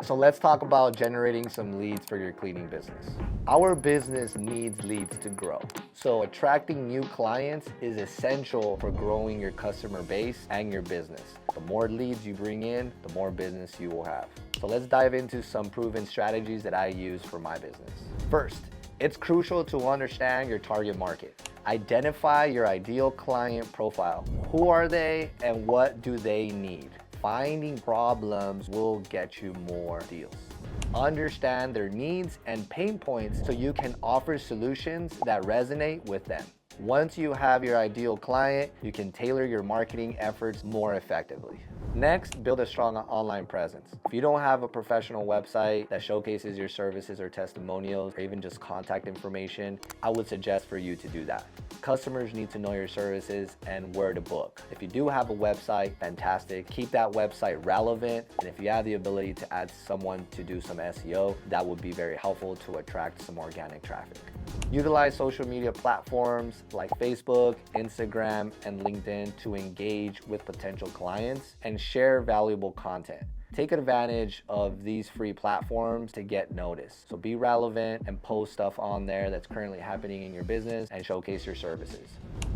So let's talk about generating some leads for your cleaning business. Our business needs leads to grow. So attracting new clients is essential for growing your customer base and your business. The more leads you bring in, the more business you will have. So let's dive into some proven strategies that I use for my business. First, it's crucial to understand your target market. Identify your ideal client profile. Who are they and what do they need? Finding problems will get you more deals. Understand their needs and pain points so you can offer solutions that resonate with them. Once you have your ideal client, you can tailor your marketing efforts more effectively. Next, build a strong online presence. If you don't have a professional website that showcases your services or testimonials or even just contact information, I would suggest for you to do that. Customers need to know your services and where to book. If you do have a website, fantastic. Keep that website relevant. And if you have the ability to add someone to do some SEO, that would be very helpful to attract some organic traffic. Utilize social media platforms like Facebook, Instagram, and LinkedIn to engage with potential clients and share valuable content. Take advantage of these free platforms to get noticed. So be relevant and post stuff on there that's currently happening in your business and showcase your services.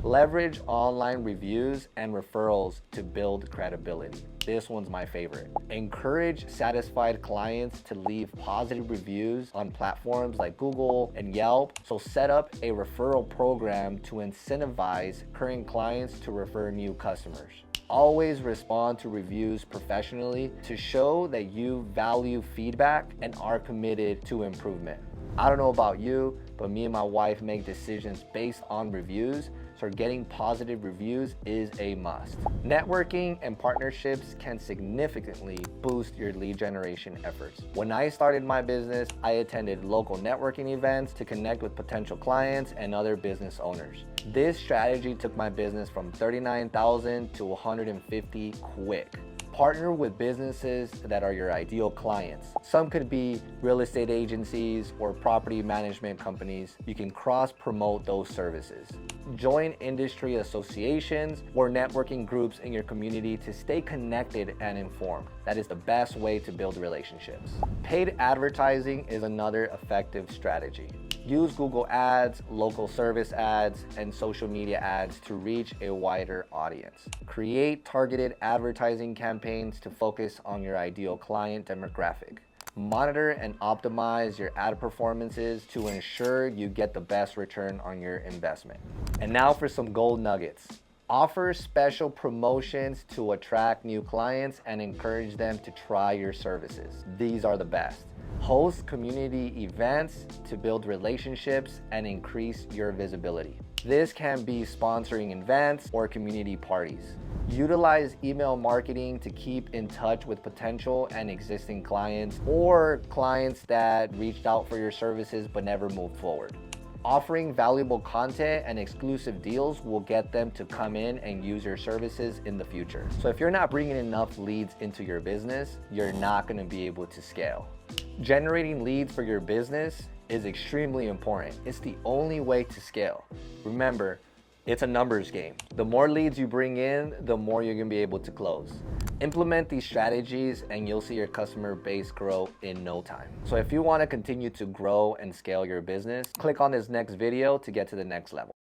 Leverage online reviews and referrals to build credibility. This one's my favorite. Encourage satisfied clients to leave positive reviews on platforms like Google and Yelp. So set up a referral program to incentivize current clients to refer new customers. Always respond to reviews professionally to show that you value feedback and are committed to improvement. I don't know about you, but me and my wife make decisions based on reviews, so getting positive reviews is a must. Networking and partnerships can significantly boost your lead generation efforts. When I started my business, I attended local networking events to connect with potential clients and other business owners. This strategy took my business from 39,000 to 150 quick. Partner with businesses that are your ideal clients. Some could be real estate agencies or property management companies. You can cross-promote those services. Join industry associations or networking groups in your community to stay connected and informed. That is the best way to build relationships. Paid advertising is another effective strategy. Use Google Ads, local service ads, and social media ads to reach a wider audience. Create targeted advertising campaigns to focus on your ideal client demographic. Monitor and optimize your ad performances to ensure you get the best return on your investment. And now for some gold nuggets. Offer special promotions to attract new clients and encourage them to try your services. These are the best. Host community events to build relationships and increase your visibility. This can be sponsoring events or community parties. Utilize email marketing to keep in touch with potential and existing clients or clients that reached out for your services but never moved forward. Offering valuable content and exclusive deals will get them to come in and use your services in the future. So if you're not bringing enough leads into your business, you're not going to be able to scale. Generating leads for your business is extremely important. It's the only way to scale. Remember, it's a numbers game. The more leads you bring in, the more you're gonna be able to close. Implement these strategies and you'll see your customer base grow in no time. So if you wanna continue to grow and scale your business, click on this next video to get to the next level.